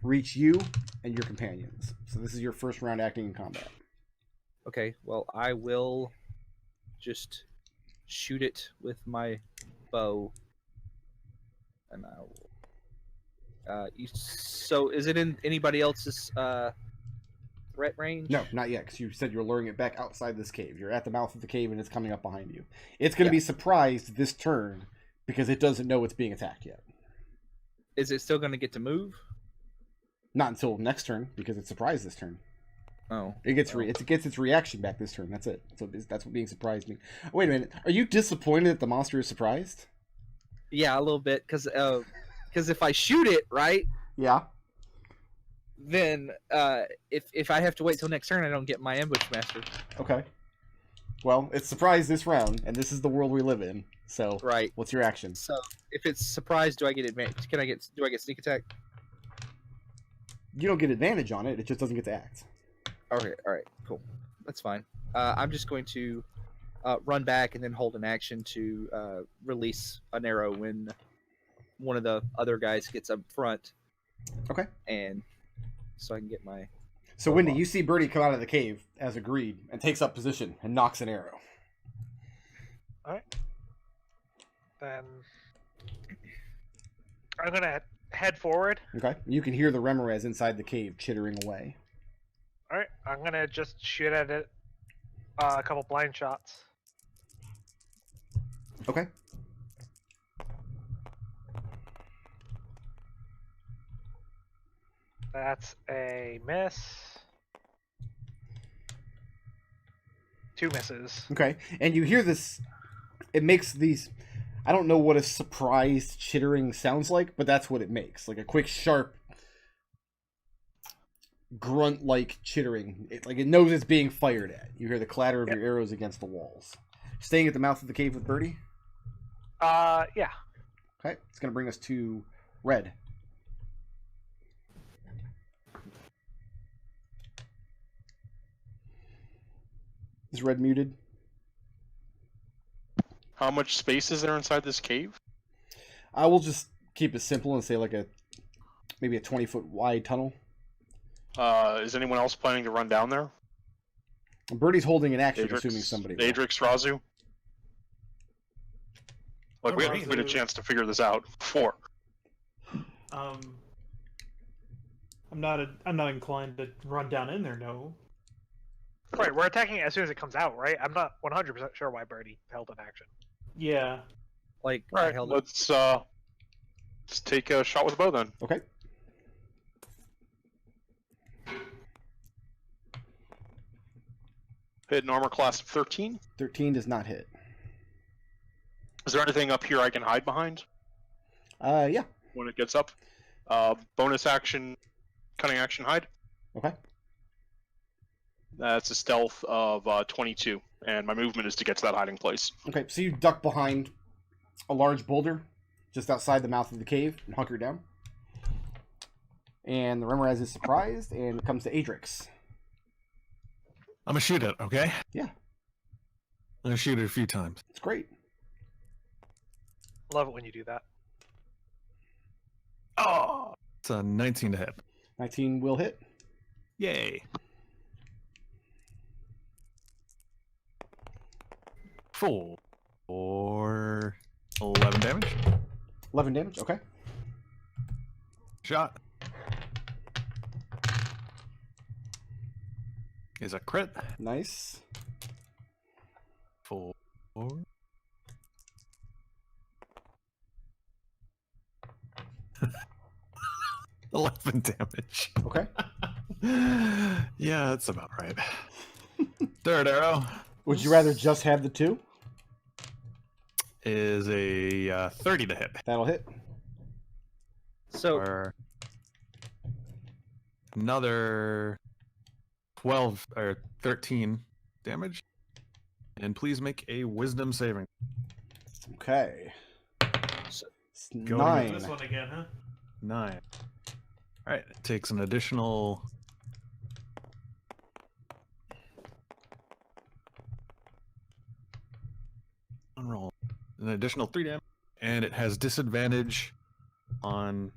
reach you and your companions. So this is your first round acting in combat. Okay. Well, I will just shoot it with my bow. And I will... so is it in anybody else's threat range? No, not yet, because you said you're luring it back outside this cave. You're at the mouth of the cave, and it's coming up behind you. It's going to be surprised this turn because it doesn't know it's being attacked yet. Is it still going to get to move? Not until next turn, because it's surprised this turn. Oh. It gets its reaction back this turn. That's it. So that's what being surprised means. Wait a minute. Are you disappointed that the monster is surprised? Yeah, a little bit, because if I shoot it, right, Yeah. then if I have to wait till next turn, I don't get my ambush master. Okay. Well, it's surprised this round, and this is the world we live in. So, Right. what's your action? So if it's surprised, do I get advantage? Do I get sneak attack? You don't get advantage on it. It just doesn't get to act. Okay, all right, cool, that's fine. I'm just going to run back and then hold an action to release an arrow when one of the other guys gets up front. Okay. And so I can get my... So, Wendy, you see Birdie come out of the cave, as agreed, and takes up position and knocks an arrow. Alright. Then I'm gonna head forward. Okay. You can hear the Remoraz inside the cave chittering away. Alright, I'm gonna just shoot at it a couple blind shots. Okay. That's a miss. 2 misses. Okay. And you hear this. It makes these. I don't know what a surprised chittering sounds like, but that's what it makes. Like a quick, sharp, grunt-like chittering. It knows it's being fired at. You hear the clatter of your arrows against the walls. Staying at the mouth of the cave with Birdie? Yeah. Okay. It's going to bring us to Red. Is Red muted? How much space is there inside this cave? I will just keep it simple and say maybe a 20-foot wide tunnel. Is anyone else planning to run down there? Birdie's holding an action, Adrex, assuming somebody will. Adrex, Raazu? Like, we haven't Raazu. had a chance to figure this out before. I'm not inclined to run down in there. No. Right, we're attacking it as soon as it comes out, right? I'm not 100% sure why Birdie held an action. Yeah. Like, I Alright, held it. let's take a shot with a bow then. Okay. Hit an armor class of 13. 13 does not hit. Is there anything up here I can hide behind Yeah. when it gets up? Bonus action, cunning action, hide. Okay. That's a stealth of 22, and my movement is to get to that hiding place. Okay, so you duck behind a large boulder just outside the mouth of the cave and hunker down. And the Remoraz is surprised, and it comes to Adrex. I'm gonna shoot it, okay? Yeah. I'm gonna shoot it a few times. It's great. Love it when you do that. Oh! It's a 19 to hit. 19 will hit. Yay. For 11 damage. 11 damage, okay. Shot. Is a crit. Nice. For 11 damage. Okay. Yeah, that's about right. Third arrow Would you rather just have the 2? is a 30 to hit. That'll hit. So Or another 12 or 13 damage. And please make a wisdom saving. Okay. So- It's Go to 9. This one again, huh? 9. Alright, it takes an additional. Unroll. An additional 3 damage. And it has disadvantage on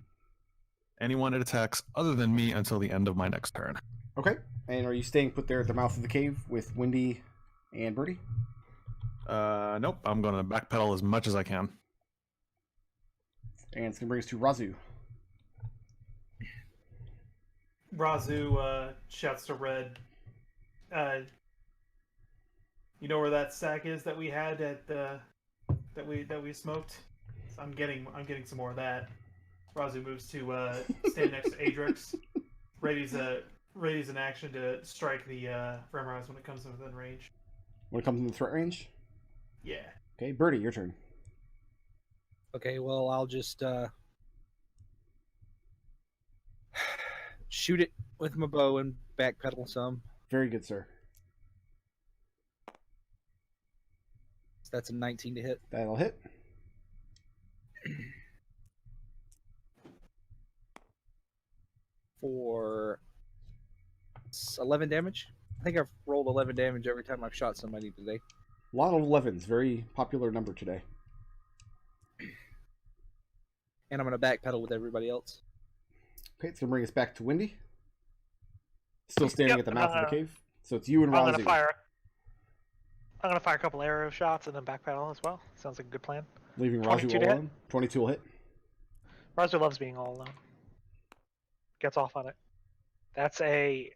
anyone it attacks other than me until the end of my next turn. Okay. And are you staying put there at the mouth of the cave with Wendy and Birdie? Nope. I'm gonna backpedal as much as I can. And it's going to bring us to Raazu. Raazu shouts to Red. You know where that sack is that we had at the that we smoked? I'm getting some more of that. Raazu moves to stand next to Adrex. Ready's an action to strike the Remoraz when it comes within range. When it comes in the threat range? Yeah. Okay, Birdie, your turn. okay, well I'll just shoot it with my bow and backpedal some. Very good, sir. So that's a 19 to hit. That'll hit. For 11 damage. I think I've rolled 11 damage every time I've shot somebody today. A lot of 11s. Very popular number today. And I'm going to backpedal with everybody else. Okay, it's going to bring us back to Wendy. Still standing Yep, at the mouth of the uh, cave. So it's you and I'm Raazu. gonna fire. I'm gonna fire a couple arrow shots and then backpedal as well. Sounds like a good plan. Leaving 22 Raazu to all hit. alone. 22 will hit. Raazu loves being all alone. Gets off on it. That's a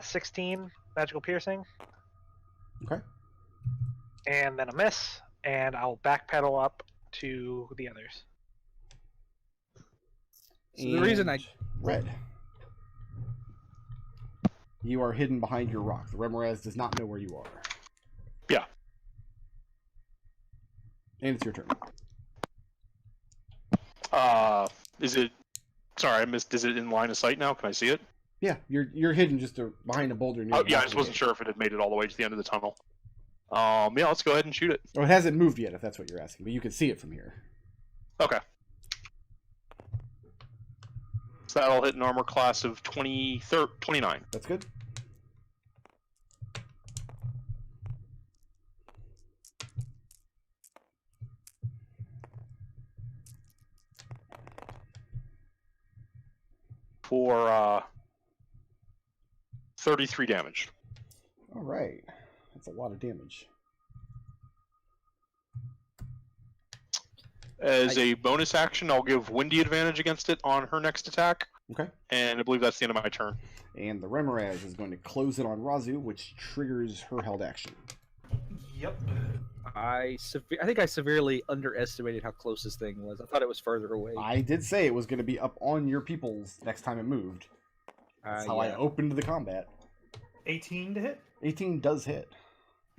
16 magical piercing, Okay. and then a miss, and I'll backpedal up to the others. So the reason I And Red. You are hidden behind your rock. The Remoraz does not know where you are. Yeah. And it's your turn. Is it? Sorry, I missed. Is it in line of sight now? Can I see it? Yeah, you're hidden just behind a boulder near Oh the yeah, I mouth just of the wasn't cave. sure if it had made it all the way to the end of the tunnel. Yeah, let's go ahead and shoot it. Oh, it hasn't moved yet, if that's what you're asking, but you can see it from here. Okay. So that'll hit an armor class of 29. That's good. For 33 damage. All right. That's a lot of damage. As a bonus action, I'll give Wendy advantage against it on her next attack, Okay. and I believe that's the end of my turn. And the Remoraz is going to close it on Raazu, which triggers her held action. Yep. I think I severely underestimated how close this thing was. I thought it was further away. I did say it was going to be up on your peoples next time it moved. That's how I yeah. opened the combat. 18 to hit 18 does hit.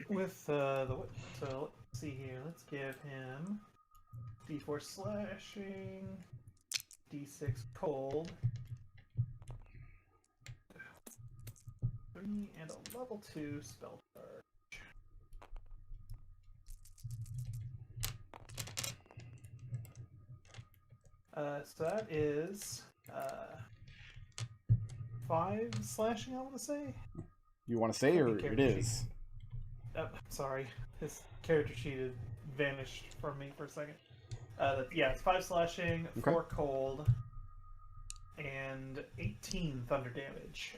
with the whip. So let's see here. Let's give him D4 slashing, D6 cold, 3 and a level 2 spell charge. So that is 5 slashing, I want to say. You want to say, or it is? Sorry. His character sheet had vanished from me for a second. Yeah, it's 5 slashing, 4 cold, and 18 thunder damage.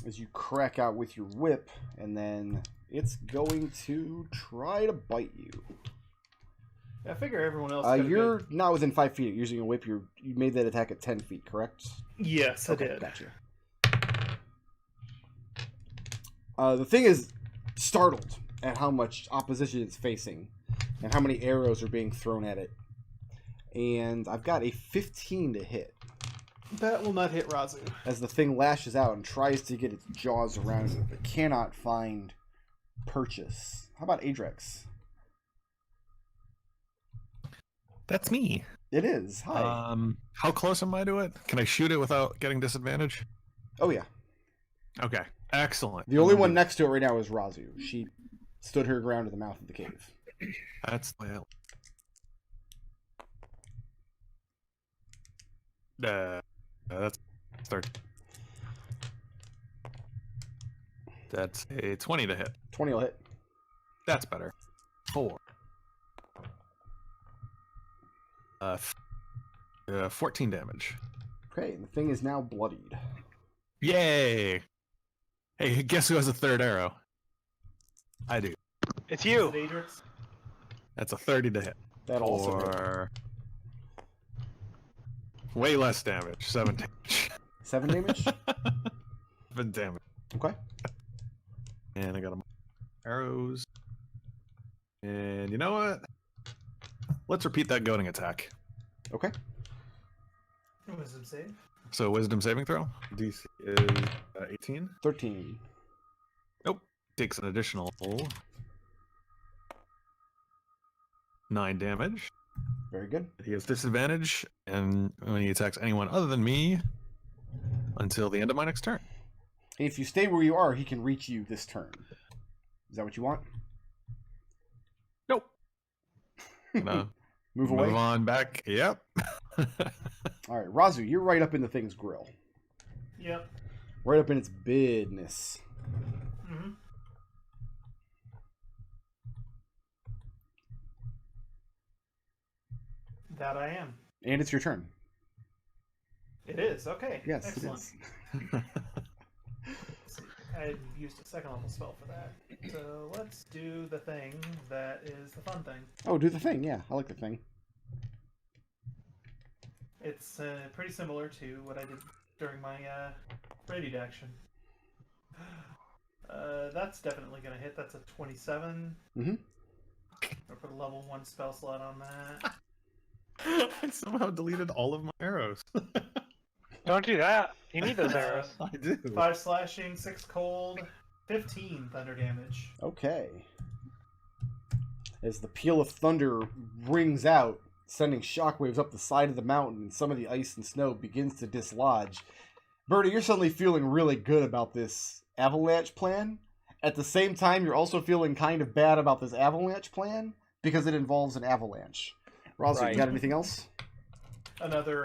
As you crack out with your whip, and then it's going to try to bite you. I figure everyone else. You're not within 5 feet. Using a whip, you made that attack at 10 feet, correct? Yes, I did. Gotcha. The thing is startled at how much opposition it's facing and how many arrows are being thrown at it. And I've got a 15 to hit. That will not hit Raazu. As the thing lashes out and tries to get its jaws around it, but cannot find purchase. How about Adrex? That's me. It is. Hi. How close am I to it? Can I shoot it without getting disadvantage? Oh, yeah. Okay. Excellent. The only one next to it right now is Raazu. She stood her ground at the mouth of the cave. That's well. That's start. That's a 20 to hit. 20 will hit. That's better. 4. 14 damage. Okay, and the thing is now bloodied. Yay! Hey, guess who has a third arrow? I do. It's you. Is it Adrex? That's a 30 to hit. That also hit. Or way less damage. 7 damage. 7 damage? 7 damage. Okay. And I got arrows. And you know what? Let's repeat that goading attack. Okay. Wisdom save. So wisdom saving throw. DC is 18. 13. Nope. Takes an additional 9 damage. Very good. He has disadvantage, and when he attacks anyone other than me, until the end of my next turn. If you stay where you are, he can reach you this turn. Is that what you want? Nope. Gonna Move away? Move on back. Yep. All right, Raazu, you're right up in the thing's grill. Yep. Right up in its business. Mm-hmm. That I am. And it's your turn. It is. Okay. Yes, Excellent. it is. I used a second level spell for that. So let's do the thing that is the fun thing. Oh, do the thing. Yeah, I like the thing. It's pretty similar to what I did during my radiant action. That's definitely going to hit. That's a 27. Mm-hmm. I'll put a level 1 spell slot on that. I somehow deleted all of my arrows. Don't do that. You need those arrows. I do. 5 slashing, 6 cold, 15 thunder damage. Okay. As the peal of thunder rings out, sending shockwaves up the side of the mountain, and some of the ice and snow begins to dislodge. Birdie, you're suddenly feeling really good about this avalanche plan. At the same time, you're also feeling kind of bad about this avalanche plan because it involves an avalanche. Raazu, Right. you got anything else? Another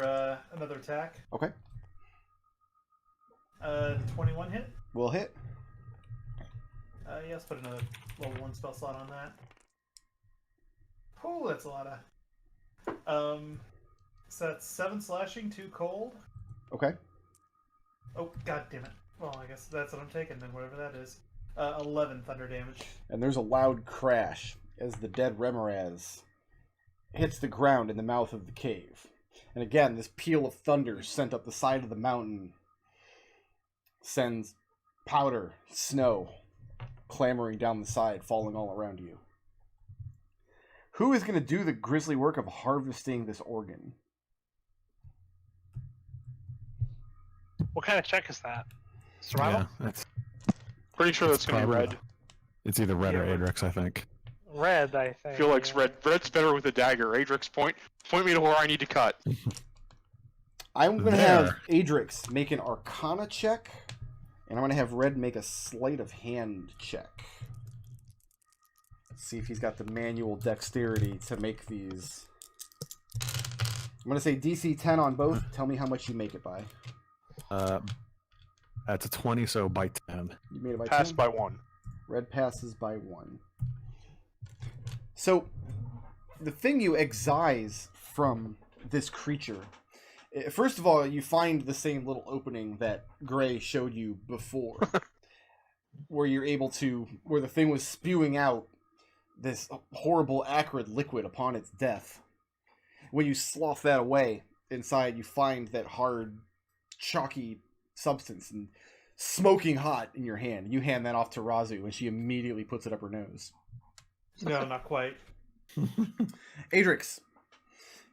attack. Okay. 21 hit. We'll hit. Yes, put another level 1 spell slot on that. Oh, that's a lot of. So that's 7 slashing, 2 cold. Okay. Oh, god damn it. Well, I guess that's what I'm taking then, whatever that is. 11 thunder damage. And there's a loud crash as the dead Remoraz hits the ground in the mouth of the cave. And again, this peal of thunder sent up the side of the mountain sends powder, snow, clamoring down the side, falling all around you. Who is going to do the grisly work of harvesting this organ? What kind of check is that? Survival? Yeah, that's, Pretty sure that's gonna be probably- red. it's either red or Yeah. Adrex, I think. Red, I I think. feel like yeah. red's better with a dagger. Adrix, point me to where I need to cut. I'm going to have There. Adrix make an Arcana check, and I'm going to have Red make a sleight of hand check. Let's see if he's got the manual dexterity to make these. I'm going to say DC 10 on both. Tell me how much you make it by. That's a 20, so by 10. You made it by Pass 10? by 1. Red passes by 1. So, the thing you excise from this creature, first of all, you find the same little opening that Gray showed you before, where you're able to, where the thing was spewing out this horrible acrid liquid upon its death. When you slough that away, inside you find that hard, chalky substance and smoking hot in your hand. You hand that off to Raazu, and she immediately puts it up her nose. No, not quite. Adrex,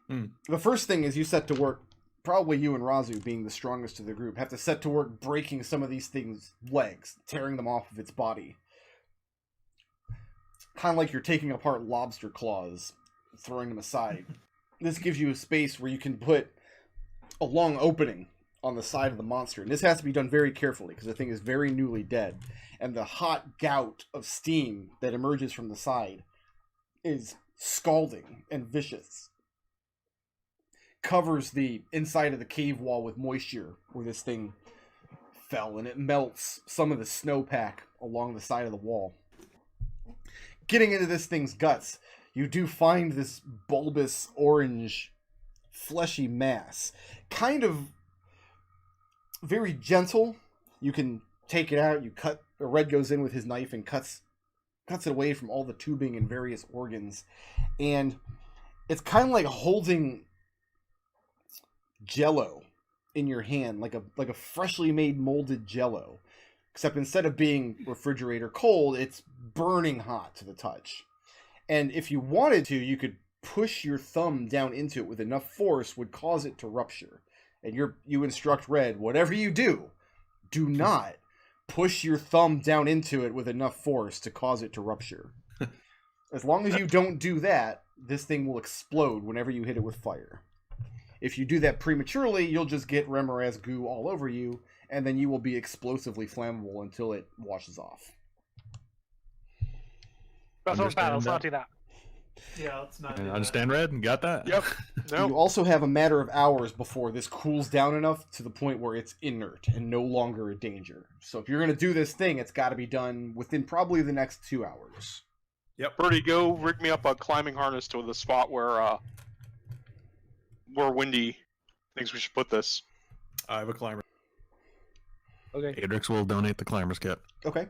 the first thing is you set to work, probably you and Raazu being the strongest of the group, have to set to work breaking some of these things' legs, tearing them off of its body. Kind of like you're taking apart lobster claws, throwing them aside. This gives you a space where you can put a long opening on the side of the monster. And this has to be done very carefully because the thing is very newly dead. And the hot gout of steam that emerges from the side is scalding and vicious. Covers the inside of the cave wall with moisture where this thing fell, and it melts some of the snowpack along the side of the wall. Getting into this thing's guts, you do find this bulbous orange fleshy mass. Kind of very gentle. You can take it out, you cut, Red goes in with his knife and cuts it away from all the tubing and various organs. And it's kind of like holding Jell-O in your hand, like a freshly made molded Jell-O. Except instead of being refrigerator cold, it's burning hot to the touch. And if you wanted to, you could push your thumb down into it with enough force would cause it to rupture. And you instruct Red, whatever you do not push your thumb down into it with enough force to cause it to rupture. As long as you don't do that, this thing will explode whenever you hit it with fire. If you do that prematurely, you'll just get Remoraz goo all over you, and then you will be explosively flammable until it washes off. That's what's bad. Let's not do that. Yeah, let's not. Do Understand, Red? Got that? Yep. You also have a matter of hours before this cools down enough to the point where it's inert and no longer a danger. So if you're going to do this thing, it's got to be done within probably the next 2 hours. Yep. Birdie, go rig me up a climbing harness to the spot where Windy thinks we should put this. I have a climber. Okay. Adrex will donate the climber's kit. Okay.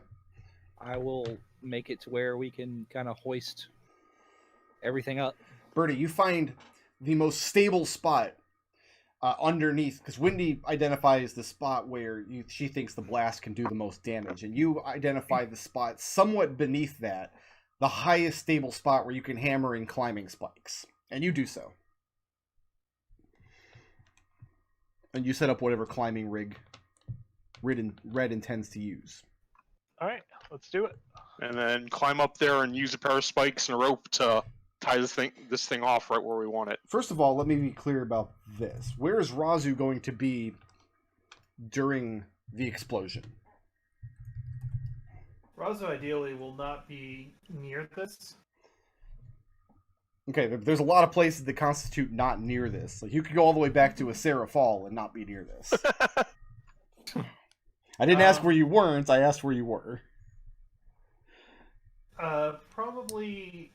I will make it to where we can kind of hoist everything up. Birdie, you find the most stable spot underneath, because Windy identifies the spot where she thinks the blast can do the most damage, and you identify the spot somewhat beneath that, the highest stable spot where you can hammer in climbing spikes. And you do so. And you set up whatever climbing rig Red intends to use. All right, let's do it. And then climb up there and use a pair of spikes and a rope to tie this thing off right where we want it. First of all, let me be clear about this. Where is Raazu going to be during the explosion? Raazu ideally will not be near this. Okay, there's a lot of places that constitute not near this. Like you could go all the way back to Asera Fall and not be near this. I didn't ask where you weren't, I asked where you were. Probably